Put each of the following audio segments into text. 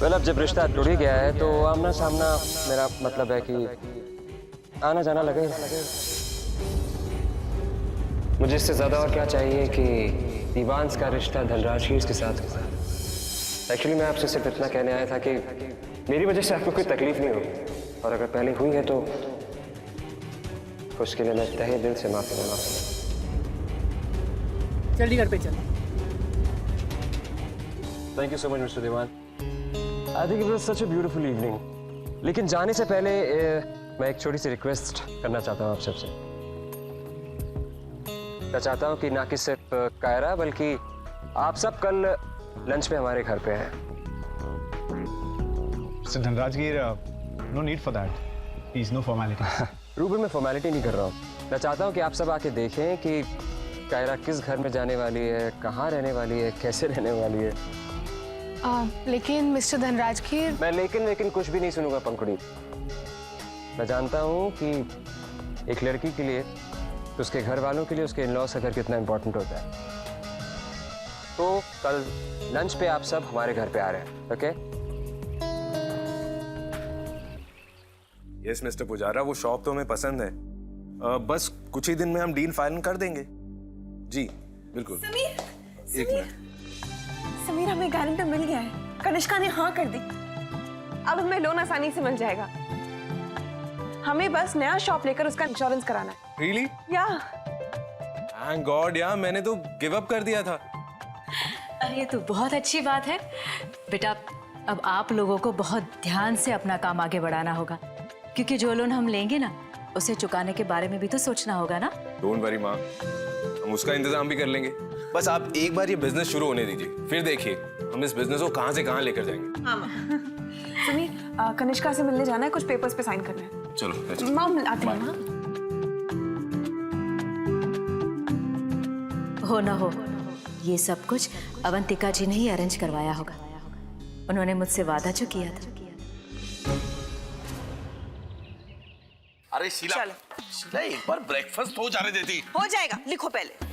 Well अब जब रिश्ता टूट ही गया है तो आमना सामना मेरा मतलब है कि आना जाना लगे। मुझे इससे ज्यादा और क्या चाहिए कि दीवांश का रिश्ता धनराज हीर के साथ हो। एक्चुअली मैं आपसे सिर्फ इतना कहने आया था कि मेरी वजह से आपको कोई तकलीफ नहीं होगी, और अगर पहले हुई है तो उसके लिए मैं तहे दिल से माफी मांगता हूं। जल्दी घर पे चल। Thank you so much mister Dewan. I think it was such a beautiful evening. लेकिन जाने से पहले मैं एक छोटी सी रिक्वेस्ट करना चाहता हूँ आप सबसे। मैं चाहता हूँ कि ना कि सिर्फ कायरा बल्कि आप सब कल लंच पे हमारे घर पे हैं। Mr. Dhanrajgir, no need for that. Please, no formality. Rouble मैं फॉर्मेलिटी नहीं कर रहा हूँ। मैं चाहता हूँ कि आप सब आके देखें कि कायरा किस घर में जाने वाली है, कहाँ रहने वाली है, कैसे रहने वाली है। लेकिन मिस्टर धनराजगीर, मैं लेकिन कुछ भी नहीं सुनूंगा पंखुड़ी। मैं जानता हूँ कि एक लड़की के लिए, उसके घर वालों के लिए उसके इन-लॉज का घर कितना इंपॉर्टेंट होता है। तो कल लंच पे आप सब हमारे घर पे आ रहे हैं, ओके? यस मिस्टर पुजारा, वो शॉप तो हमें पसंद है। बस कुछ ही दिन में हम डील फाइनल कर देंगे। जी बिल्कुल। समीर, एक मिनट। समीर हमें गारंटी मिल गया है। कनिष्का ने हाँ कर दी। अब हमें लोन आसानी से मिल जाएगा। हमें बस नया शॉप लेकर उसका इंश्योरेंस कराना है। रियली? या थैंक गॉड यार, मैंने तो गिव अप कर दिया था। अरे ये तो बहुत अच्छी बात है बेटा। अब आप लोगों को बहुत ध्यान से अपना काम आगे बढ़ाना होगा, क्योंकि जो लोन हम लेंगे ना उसे चुकाने के बारे में भी तो सोचना होगा ना। डोंट वरी माँ, हम उसका इंतजाम भी कर लेंगे। बस आप एक बार ये बिजनेस शुरू होने दीजिए, फिर देखिए हम इस बिजनेस को कहाँ से कहाँ लेकर जाएंगे। हाँ समीर, कनिष्का से मिलने जाना है, कुछ पेपर्स पे साइन करना है। चलो माँ आते हैं माँ। हो ना हो, ये सब कुछ अवंतिका जी ने ही अरेंज करवाया होगा। उन्होंने मुझसे वादा जो किया था। अरे शीला, शीला एक बार ब्रेकफास्ट हो जाने देती। हो जाएगा, लिखो पहले।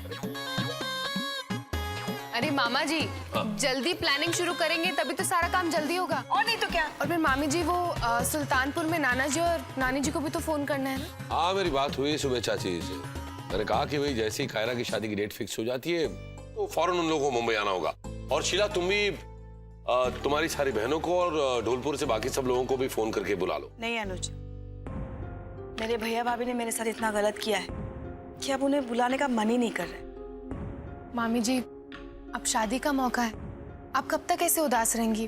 अरे मामा जी, जल्दी प्लानिंग शुरू करेंगे तभी तो सारा काम जल्दी होगा। और नहीं तो क्या। और फिर मामी जी, वो सुल्तानपुर में नाना जी और नानी जी को भी तो फोन करना है ना। हाँ, मेरी बात हुई सुबह चाची से। मैंने कहा कि भाई जैसे ही कायरा की शादी की डेट फिक्स हो जाती है तो फौरन उन लोगों को मुंबई आना होगा। और शीला, तुम भी तुम्हारी सारी बहनों को और ढोलपुर से बाकी सब लोगों को भी फोन करके बुला लो। नहीं अनुज, मेरे भैया भाभी ने मेरे साथ इतना गलत किया है कि अब उन्हें बुलाने का मन ही नहीं कर रहा। मामी जी, अब शादी का मौका है, आप कब तक ऐसे उदास रहेंगी?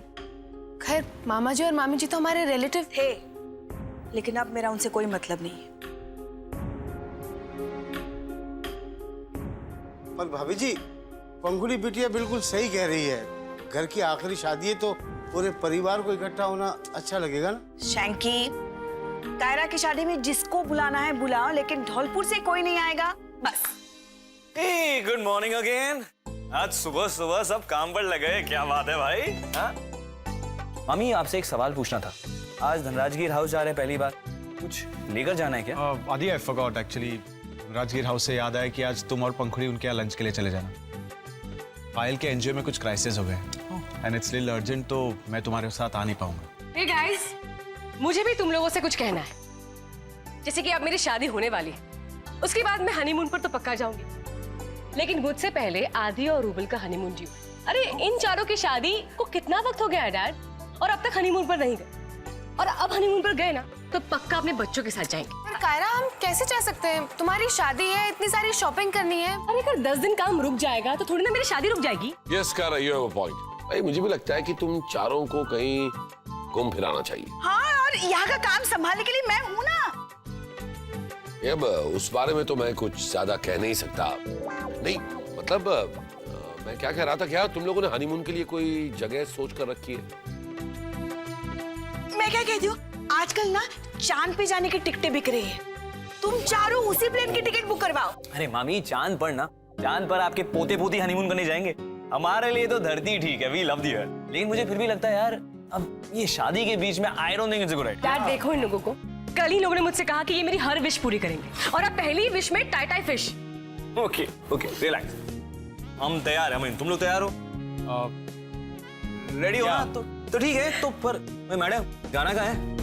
खैर, मामा जी और मामी जी तो हमारे रिलेटिव थे, लेकिन अब मेरा उनसे कोई मतलब नहीं है। पर भाभी जी, पंखुड़ी बिटिया बिल्कुल सही कह रही है। घर की आखिरी शादी है तो पूरे परिवार को इकट्ठा होना अच्छा लगेगा ना। शैंकी, कायरा की शादी में जिसको बुलाना है बुलाओ, लेकिन धौलपुर से कोई नहीं आएगा, बस। Hey, good morning again. आज सुबह सुबह सब काम पर लगे, क्या बात है भाई? हाँ? मामी, आपसे एक सवाल पूछना था। आज धनराजगीर हाउस जा रहे हैं पहली बार, कुछ लेकर जाना है क्या? आदि, I forgot actually. Rajgir house से याद आया कि आज तुम और पंखुड़ी उनके यहाँ लंच के लिए चले जाना। पायल के एनजीओ में कुछ क्राइसिस हो गए एंड इट्स लिटिल अर्जेंट, तो मैं तुम्हारे साथ आ नहीं पाऊंगा। हे गाइस, मुझे भी तुम लोगों से कुछ कहना है। जैसे कि अब मेरी शादी होने वाली है, उसके बाद मैं हनीमून पर तो पक्का जाऊंगी, लेकिन मुझसे पहले आदि और रूबल का हनीमून ड्यू। अरे इन चारों की शादी को कितना वक्त हो गया है डैड, और अब तक हनीमून पर नहीं गए। और अब हनीमून पर गए ना तो पक्का अपने बच्चों के साथ जाएंगे। कायरा, हम कैसे जा सकते हैं? तुम्हारी शादी है, इतनी सारी शॉपिंग करनी है। अरे अगर 10 दिन काम रुक जाएगा तो थोड़ी ना मेरी शादी रुक जाएगी। Yes Kaira, you have a point. भाई मुझे भी लगता है कि तुम चारों को कहीं घूम फिराना चाहिए। हाँ, और यहाँ का काम संभालने के लिए मैं हूँ ना। अब उस बारे में तो मैं कुछ ज्यादा कह नहीं सकता। नहीं मतलब मैं क्या कह रहा था, क्या तुम लोगों ने हनीमून के लिए कोई जगह सोच कर रखी है? मैं क्या कहती हूँ, आजकल ना चांद पे जाने की टिकटें बिक रही है। तुम चारों उसी प्लेन की टिकट बुक करवाओ। अरे मामी, चांद पर ना, चांद पर आपके पोते पोती हनीमून करने जाएंगे। हमारे लिए तो धरती ठीक है, वी लव द अर्थ। लेकिन मुझे फिर भी लगता है यार, अब ये शादी के बीच में I don't think it's a good idea. Dad देखो इन लोगों को, कल ही लोगों ने मुझसे कहा कि ये मेरी हर विश पूरी करेंगे, और अब पहली विश में tie fish. Okay okay, relax, हम तैयार हैं। तुम लोग तैयार हो? रेडी हो ना? तो तो ठीक है, तो पर मैडम जाना कहाँ है?